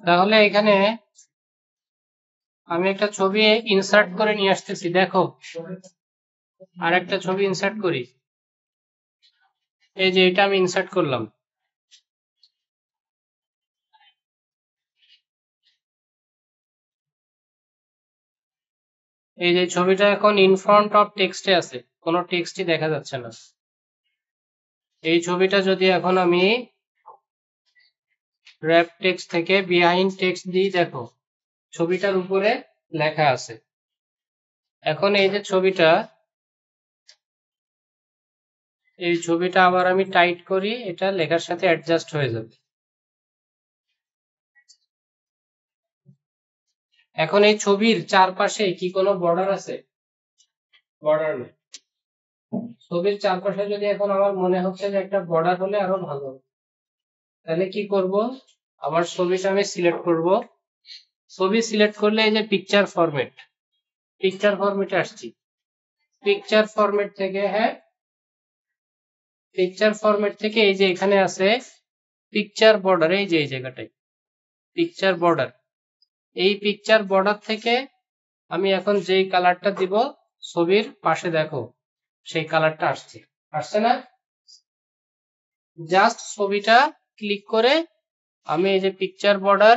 তাহলে এখানে আমি একটা ছবি ইনসার্ট করে নিয়ে আসতেছি, দেখো আর একটা ছবি ইনসার্ট করি। এই যে এটা আমি ইনসার্ট করলাম। এই যে ছবিটা এখন ইন ফ্রন্ট অফ টেক্সটে আছে, কোনো টেক্সটই দেখা যাচ্ছে না। এই ছবিটা যদি এখন আমি র‍্যাপ টেক্সট থেকে বিহাইন্ড টেক্সট দিই, দেখো ছবিটার উপরে লেখা আছে। এখন এই যে ছবিটা আবার আমি টাইট করি, এটা লেখার সাথে অ্যাডজাস্ট হয়ে যাবে। এখন এই ছবির চারপাশে কি কোনো বর্ডার আছে? বর্ডার নেই। ছবির চারপাশে যদি এখন আমার মনে হচ্ছে যে একটা বর্ডার হলে আরো ভালো, তাহলে কি করব? আবার ছবিটা আমি সিলেক্ট করব। ছবি সিলেক্ট করলে এই যে পিকচার ফরম্যাটে আসছি। পিকচার ফরম্যাট থেকে পিকচার ফরম্যাট থেকে এই যে এখানে আছে পিকচার বর্ডার, এই যে এই জায়গাটায় পিকচার বর্ডার। এই পিকচার বর্ডার থেকে আমি এখন যেই কালারটা দিব ছবির পাশে, দেখো সেই কালারটা আসছে না? জাস্ট ছবিটা ক্লিক করে আমি এই যে পিকচার বর্ডার,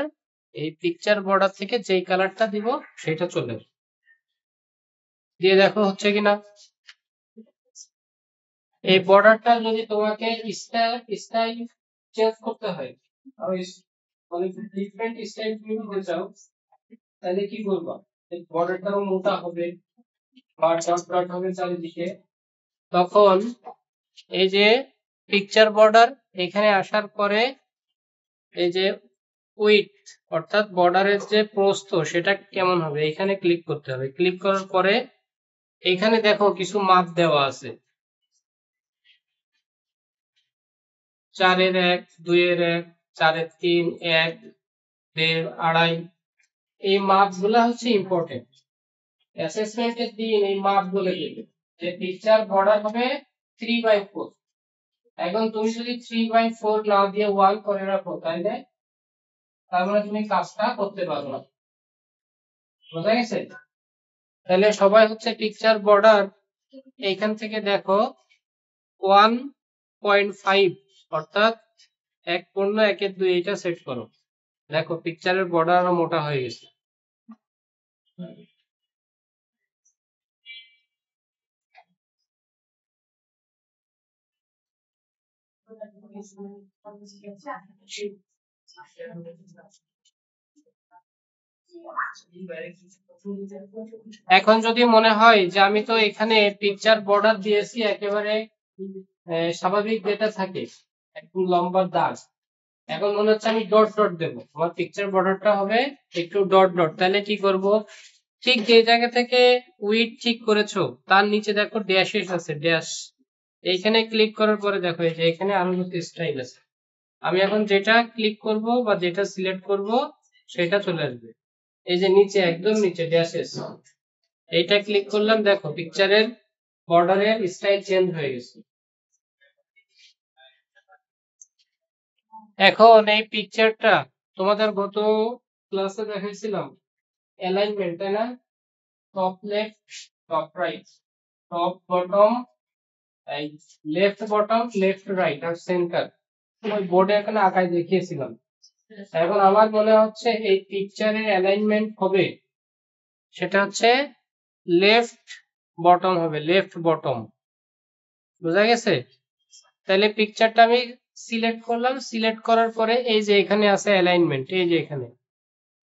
এই পিকচার বর্ডার থেকে যেই কালারটা দিব সেটা চলে দিয়ে দেখো হচ্ছে কিনা। এই বর্ডারটা যদি তোমাকে স্টাইল চেঞ্জ করতে হয়, মানে ডিফারেন্ট স্টাইল তুমি দিতে চাও, তাহলে কি করবা? এই বর্ডারটাও মোটা হবে বা ডট ডট হবে চারিদিকে, তখন এই যে পিকচার বর্ডার এখানে আসার পরে এই যে উইডথ অর্থাৎ বর্ডারের যে প্রস্থ সেটা কেমন হবে এখানে ক্লিক করতে হবে। ক্লিক করার পরে এখানে দেখো কিছু মাপ দেওয়া আছে, 4-এর 1, 2-এর 1, 4-এর 3, 1, 1.5, 2.5। এই মাপগুলা হচ্ছে ইম্পর্টেন্ট। অ্যাসেসমেন্টের দিন এই মাপগুলো দেবে যে পিকচার বর্ডার হবে 3/4। এখন তুমি যদি 3/4 না দিয়ে 1 করে রাখো, তাহলে তার মানে তুমি কাজটা করতে পারো না। বোঝা গেছে? তাহলে সবাই হচ্ছে পিকচার বর্ডার এইখান থেকে দেখো 1.5 অর্থাৎ 1.1/2 এটা সেট করো। দেখো পিকচারের বর্ডার আরো মোটা হয়ে গেছে। এখন যদি মনে হয় যে আমি তো এখানে পিকচার বর্ডার দিয়েছি একেবারে স্বাভাবিক যেটা থাকে একটু লম্বা দাগ, এখন মনে হচ্ছে আমি ডট ডট দেবো, আমার পিকচার বর্ডারটা হবে একটু ডট ডট, তাহলে কি করব? ঠিক যে জায়গা থেকে উইড ঠিক করেছো তার নিচে দেখো ড্যাশেস আছে, ড্যাশ। এইখানে ক্লিক করার পরে দেখো এই যে এখানে আরো কিছু স্টাইল আছে। আমি এখন যেটা ক্লিক করব বা যেটা সিলেক্ট করব সেটা চলে আসবে। এই যে নিচে একদম নিচে ড্যাশেস, এইটা ক্লিক করলাম, দেখো পিকচারের বর্ডারের স্টাইল চেঞ্জ হয়ে গেছে। এখন এই পিকচারটা তোমাদের গত ক্লাসে দেখাইছিলাম অ্যালাইনমেন্ট, তাই না? Top left, top right, top bottom, এই লেফট বটম, লেফট রাইট আর সেন্টার। ওই বোর্ডে এখানে আঁকায় দেখিয়েছিলাম। এখন আমার মনে হচ্ছে এই পিকচারের অ্যালাইনমেন্ট হবে সেটা হচ্ছে লেফট বটম হবে, লেফট বটম। বোঝা গেছে? তাহলে পিকচারটা আমি সিলেক্ট করলাম, সিলেক্ট করার পরে এই যে এখানে আছে অ্যালাইনমেন্ট, এই যে এখানে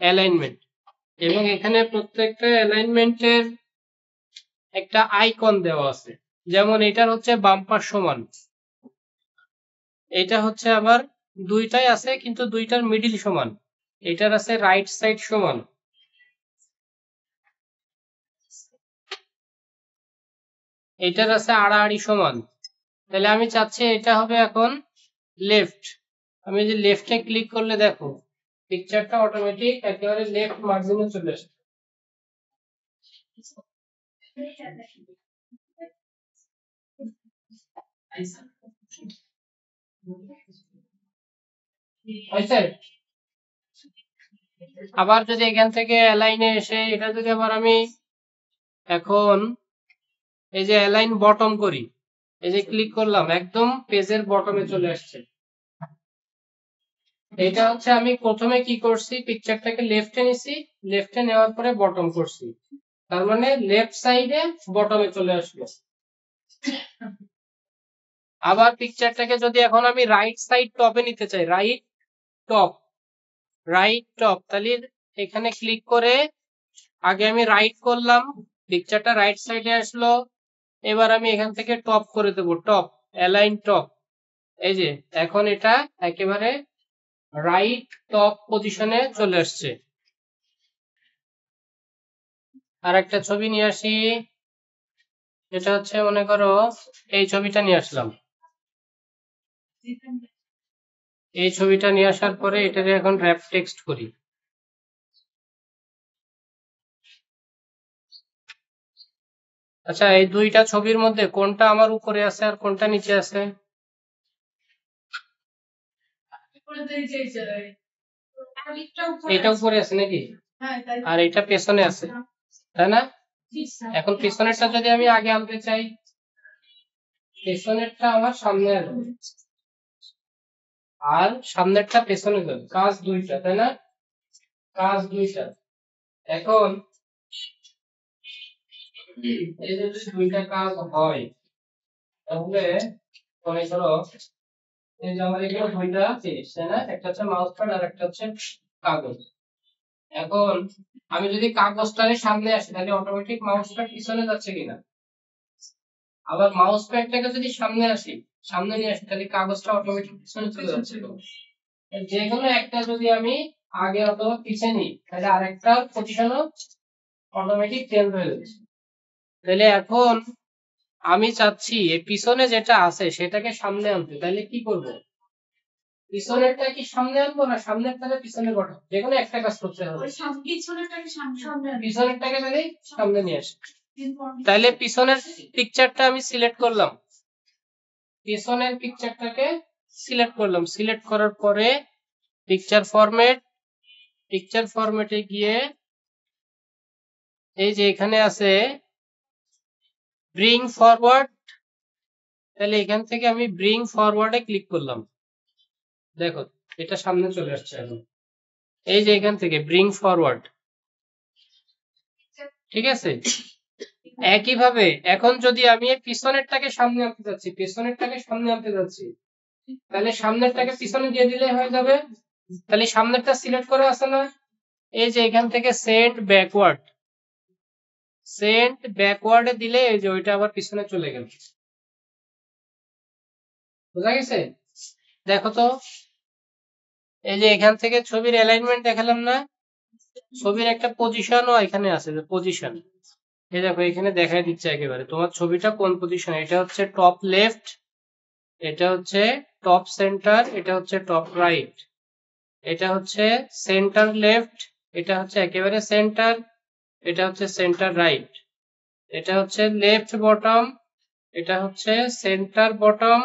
অ্যালাইনমেন্ট, এবং এখানে প্রত্যেকটা অ্যালাইনমেন্টের একটা আইকন দেওয়া আছে। যেমন এটার হচ্ছে বাম্পার সমান, এটা হচ্ছে আবার দুইটাই আছে কিন্তু দুইটার মিডিল সমান। এটার আছে রাইট সাইড সমান, এটার আছে আড়াআড়ি সমান। তাহলে আমি চাচ্ছি এটা হবে এখন লেফট। আমি যে লেফটে ক্লিক করলে দেখো পিকচারটা অটোমেটিক একেবারে লেফট মার্জিনে চলে আসে। হয়েছে? আবার যদি এখান থেকে অ্যালাইনে এসে এটা যদি আবার আমি এখন এই যে অ্যালাইন বটম করি, এই যে ক্লিক করলাম, একদম পেজের বটমে চলে আসছে। এটা হচ্ছে আমি প্রথমে কি করছি, পিকচারটাকে লেফটে নিছি, লেফটে নেওয়ার পরে বটম করছি, তার মানে লেফট সাইডে বটমে চলে আসলো। আবার পিকচারটাকে যদি এখন আমি রাইট সাইড টপে নিতে চাই, রাইট টপ, তাহলে এখানে ক্লিক করে আগে আমি রাইট করলাম, পিকচারটা রাইট সাইডে আসলো। এবার আমি এখান থেকে টপ করে দেবো, টপ, অ্যালাইন টপ। এই যে এখন এটা একেবারে রাইট টপ পজিশনে চলে আসছে। আর একটা ছবি নিয়ে আসি, যেটা হচ্ছে মনে করো এই ছবিটা নিয়ে আসলাম। এই ছবিটা নিয়ে আসার পরে এটাকে এখন র‍্যাপ টেক্সট করি। আচ্ছা, এই দুইটা ছবির মধ্যে কোনটা আমার উপরে আছে আর কোনটা নিচে আছে? এটা উপরে আছে নাকি? আর এটা পেছনে আছে, তাই না? এখন পেছনেরটা যদি আমি আগে আনতে চাই, পেছনেরটা আমার সামনে আসবে আর সামনেরটা পেছনে যাবে, কাজ দুইটা, তাই না? কাজ দুইটা। এখন এই যদি দুইটা কাজ হয়, তাহলে মনে করো এই যে আমার এখানে দুইটা জিনিস, তাই না? একটা হচ্ছে মাউস প্যাড আর একটা হচ্ছে কাগজ। এখন আমি যদি কাগজটারে সামনে আসি, তাহলে অটোমেটিক মাউস প্যাড পিছনে যাচ্ছে কিনা? আবার মাউস প্যাডটাকে যদি সামনে নিয়ে আসি, তাহলে কাগজটা অটোমেটিক পিছনে চলে যাচ্ছে। যে কোনো একটা যদি আমি আগে অথবা পিছনে নিই, তাহলে আরেকটা পজিশনও অটোমেটিক চেঞ্জ হয়ে যাচ্ছে। তাহলে এখন আমি চাচ্ছি এই পিছনে যেটা আছে সেটাকে সামনে আনতে, তাহলে কি করব? পিছনেরটা কি সামনে আনবো না সামনেরটাকে পিছনে পাঠাবো? যে কোনো একটা কাজ করতে হবে। পিছনেরটাকে তাহলে সামনে নিয়ে আসি। তাহলে পিছনের পিকচারটা আমি সিলেক্ট করলাম, পিছনের পিকচারটাকে সিলেক্ট করলাম, সিলেক্ট করার পরে পিকচার ফরম্যাটে গিয়ে এই যে এখানে আছে ব্রিং ফরওয়ার্ড, তাহলে এখান থেকে আমি ব্রিং ফরওয়ার্ডে ক্লিক করলাম, দেখো এটা সামনে চলে আসছে। এখন এই যে এখান থেকে ব্রিং ফরওয়ার্ড, ঠিক আছে? একইভাবে এখন যদি আমি পিছনেরটাকে সামনে আনতে যাচ্ছি, তাহলে সামনেরটাকে পিছনে দিয়ে দিলে হয়ে যাবে। তাহলে সামনেরটা সিলেক্ট করা আছে না? এই যে এখান থেকে সেন্ড ব্যাকওয়ার্ডে দিলে এই যে ওইটা আবার পিছনে চলে গেল। বোঝা গেছে? দেখো তো, এই যে এখান থেকে ছবির অ্যালাইনমেন্ট দেখালাম না, ছবির একটা পজিশনও এখানে আছে, যে পজিশন, এই দেখো এখানে দেখাই দিচ্ছে একেবারে তোমার ছবিটা কোন পজিশনে। এটা হচ্ছে টপ লেফট, এটা হচ্ছে টপ সেন্টার, এটা হচ্ছে টপ রাইট, এটা হচ্ছে সেন্টার লেফট, এটা হচ্ছে একেবারে সেন্টার, এটা হচ্ছে সেন্টার রাইট, এটা হচ্ছে লেফট বটম, এটা হচ্ছে সেন্টার বটম,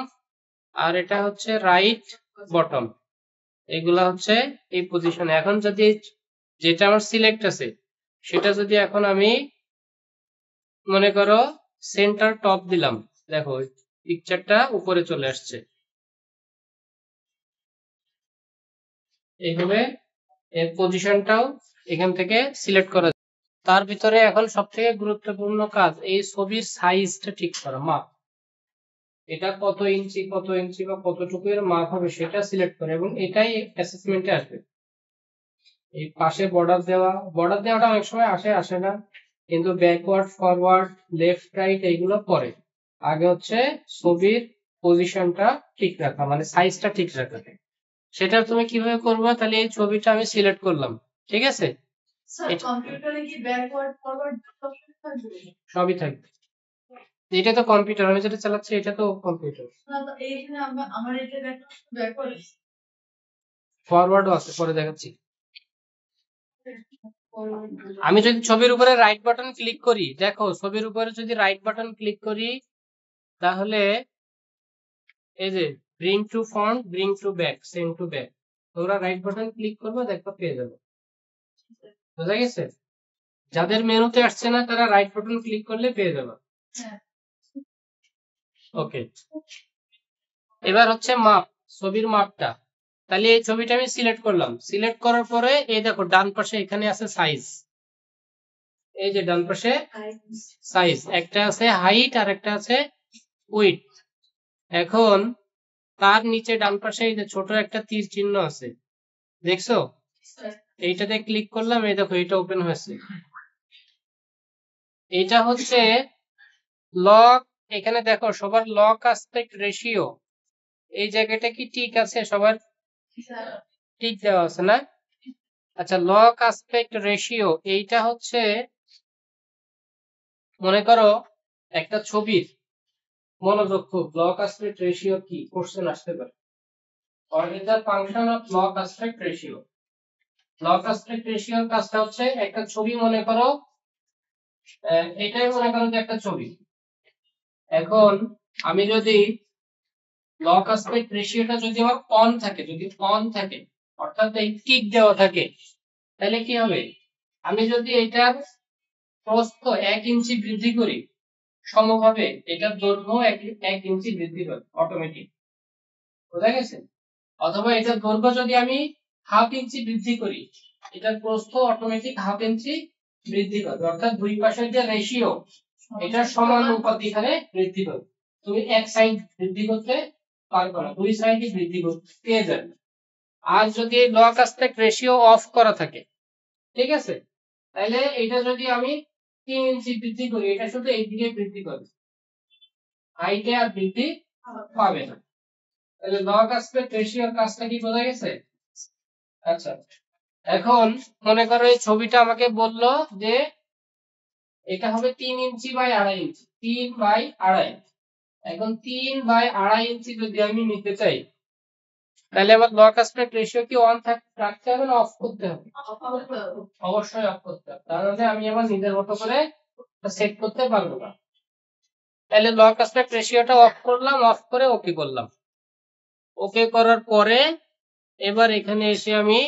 আর এটা হচ্ছে রাইট বটম। এগুলা হচ্ছে এই পজিশনে। এখন যদি যেটা আমার সিলেক্ট আছে সেটা যদি এখন আমি মনে করো সেন্টার টপ দিলাম, দেখো পিকচারটা উপরে চলে আসছে। এইভাবে এর পজিশনটাও এখান থেকে সিলেক্ট করা। তার ভিতরে এখন সবথেকে গুরুত্বপূর্ণ কাজ এই ছবির সাইজটা ঠিক করা, মাপ, এটা কত ইঞ্চি বা কতটুকু এর মাপ হবে সেটা সিলেক্ট করে, এবং এটাই অ্যাসেসমেন্টে আসবে। এই পাশে বর্ডার দেওয়াটা অনেক সময় আসে না, কিন্তু ব্যাকওয়ার্ড ফরওয়ার্ড লেফট রাইট এইগুলো পরে। আগে হচ্ছে ছবির পজিশনটা ঠিক রাখা, মানে সাইজটা ঠিক রাখা। সেটা তুমি কিভাবে করবে? তাহলে এই ছবিটা আমি সিলেক্ট করলাম, ঠিক আছে? সবই থাকবে, এটা তো কম্পিউটার, আমি যেটা চালাচ্ছি এটা তো কম্পিউটার। ফরওয়ার্ডও আছে, পরে দেখাচ্ছি। আমি যদি ছবির উপরে রাইট বাটন ক্লিক করি, দেখো ছবির উপরে যদি রাইট বাটন ক্লিক করি, তাহলে এই যে bring to front, bring to back, send to back, তোমরা রাইট বাটন ক্লিক করবে, দেখো পেয়ে যাবে। বুঝা গেছে? যাদের মেনুতে আসছে না তারা রাইট বাটন ক্লিক করলে পেয়ে যাবে। ওকে, এবার হচ্ছে মাপ, ছবির মাপটা। তাহলে এই ছবিটা আমি সিলেক্ট করলাম, সিলেক্ট করার পরে এই দেখো ডান পাশে এখানে আছে সাইজ, এই যে ডান পাশে সাইজ, একটা আছে হাইট আর একটা আছে উইডথ। এখন তার নিচে ডান পাশে এই যে ছোট একটা তীর চিহ্ন আছে, দেখছো? এইটাতে ক্লিক করলাম, এই দেখো এটা ওপেন হয়েছে। এটা হচ্ছে লক, এখানে দেখো সবার লক অ্যাসপেক্ট রেশিও, এই জায়গাটা কি ঠিক আছে? সবার ঠিক দেওয়া আছে না? আচ্ছা, লক অ্যাসপেক্ট রেশিও এইটা হচ্ছে, মনে করো একটা ছবির, মনোযোগ খুব, লক অ্যাসপেক্ট রেশিও কি কোশ্চেন আসতে পারে। What is the function of log aspect ratio? Log aspect রেশিওর কাজটা হচ্ছে, একটা ছবি মনে করো, এটাই মনে করো যে একটা ছবি। এখন আমি যদি লগ অ্যাসপেক্ট রেশিওটা যদি আমার অন থাকে, যদি অন থাকে অর্থাৎ এই টিক দেওয়া থাকে, তাহলে কি হবে? আমি যদি এটার প্রস্থ 1 ইঞ্চি বৃদ্ধি করি, সমভাবে এটার দৈর্ঘ্য 1 ইঞ্চি বৃদ্ধি পাবে অটোমেটিক। বোঝা গেছে? অথবা এটার দৈর্ঘ্য যদি আমি হাফ ইঞ্চি বৃদ্ধি করি, এটার প্রস্থ অটোমেটিক হাফ ইঞ্চি বৃদ্ধি পাবে। অর্থাৎ দুই পাশের যে রেশিও, এটার সমানুপাতিক এখানে বৃদ্ধি পাবে। তুমি এক সাইড বৃদ্ধি করতে পারবে না, দুই সাইডই বৃদ্ধি করতে পেয়ে যাবে। আর যদি লগ অ্যাসপেক্ট রেশিও অফ করা থাকে, ঠিক আছে, তাহলে এটা যদি আমি 3 ইঞ্চি বৃদ্ধি করি, এটা শুধু এইদিকে বৃদ্ধি করবে, হাইটে আর বৃদ্ধি পাবে না। তাহলে লগ অ্যাসপেক্ট রেশিওর কাজটা কি বোঝা গেছে? আচ্ছা, এখন মনে করো এই ছবিটা আমাকে বললো যে এটা হবে 3 ইঞ্চি বাই 2.5 ইঞ্চি, 3 বাই 2.5। এখন 3 বাই 2.5 ইঞ্চি যদি আমি নিতে চাই, তাহলে আবার লগ অ্যাসপেক্ট রেশিও কি অন রাখতে হবে না অফ করতে হবে? অবশ্যই অফ করতে হবে, তাহলে আমি আমার নিজের মতো করে সেট করতে পারবো না। তাহলে লগ অ্যাসপেক্ট রেশিওটা অফ করলাম, অফ করে ওকে করলাম। ওকে করার পরে এবার এখানে এসে আমি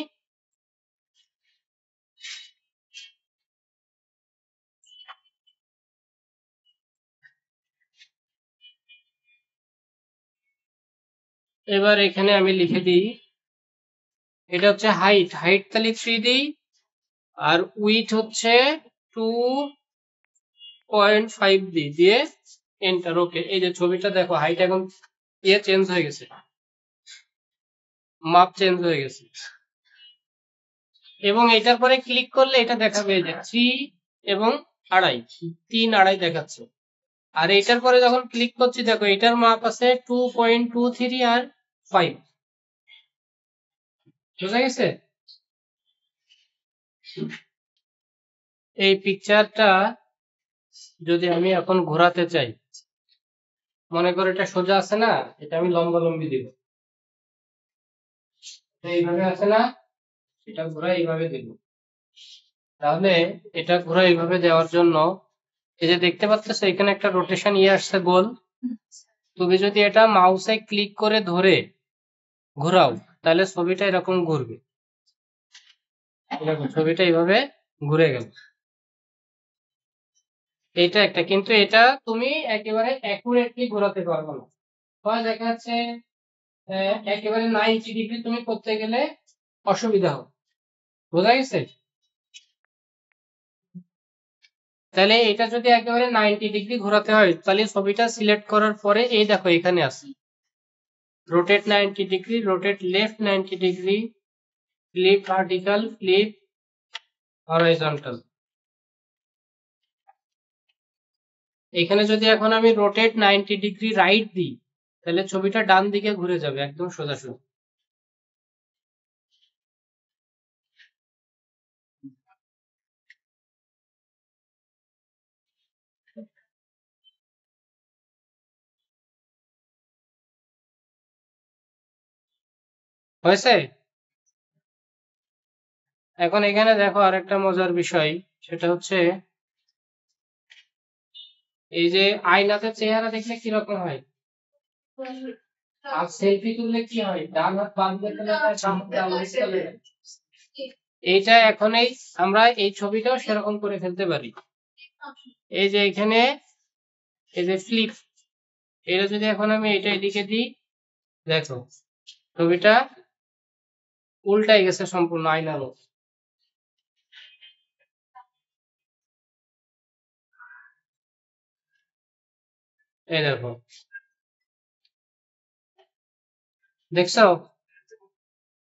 এখানে আমি লিখে দিই, এটা হচ্ছে হাইট, হাইট তাহলে 3 দিই, আর উইথ হচ্ছে 2.5 দিই, দিয়ে এন্টার। ওকে, এই যে ছবিটা দেখো, হাইট এখন চেঞ্জ হয়ে গেছে, মাপ চেঞ্জ হয়ে গেছে। এবং এটার পরে ক্লিক করলে এটা দেখাবে যে 3 এবং 2.5, 3 2.5 দেখাচ্ছে। আর এটার পরে যখন ক্লিক করছি, দেখো এটার মাপ আছে 2.23 আর 5। বুঝা গেছে? এই পিকচারটা যদি আমি এখন ঘোরাতে চাই, মনে করো এটা সোজা আছে না, এটা আমি লম্বালম্বি দিব, এইভাবে আছে না, এটা ঘোরা এইভাবে দিব। তাহলে এটা ঘোরা এইভাবে দেওয়ার জন্য, এই যে দেখতে পাচ্ছ এখানে একটা রোটেশন আসছে গোল, তুমি যদি এটা মাউসে ক্লিক করে ধরে ঘোরাও, তাহলে ছবিটা এরকম ঘুরবে, এরকম ছবিটা এইভাবে ঘুরে গেল। এটা একটা, কিন্তু এটা তুমি একেবারে অ্যাকুরেটলি ঘোরাতে পারবে না। হয় দেখা যাচ্ছে একেবারে 90 ডিগ্রি তুমি করতে গেলে অসুবিধা হবে। বোঝা গেছে? তাহলে এটা যদি একেবারে 90 ডিগ্রি ঘোরাতে হয়, তাহলে ছবিটা সিলেক্ট করার পরে এই দেখো এখানে আছে rotate 90 degree, rotate left 90 degree, flip vertical, flip horizontal. এখানে যদি এখন আমি রোটেট 90 ডিগ্রি রাইট দিই, তাহলে ছবিটা ডান দিকে ঘুরে যাবে একদম সোজাসুজি। হয়েছে? এখন এখানে দেখো আরেকটা মজার বিষয়, সেটা হচ্ছে এই যে আয়নাতে চেহারা দেখলে কিরকম হয়? আর সেলফি তুললে কি হয়, ডান হাত বাম দিকে চলে যায়, ডান হাত চলে যায়। এইটা এখনই আমরা এই ছবিটাও সেরকম করে ফেলতে পারি। এই যে এখানে এই যে ফ্লিপ, এটা যদি এখন আমি এটা এদিকে দিই, দেখো ছবিটা উল্টাই গেছে সম্পূর্ণ আয়নার মতো। এই দেখো, দেখছো?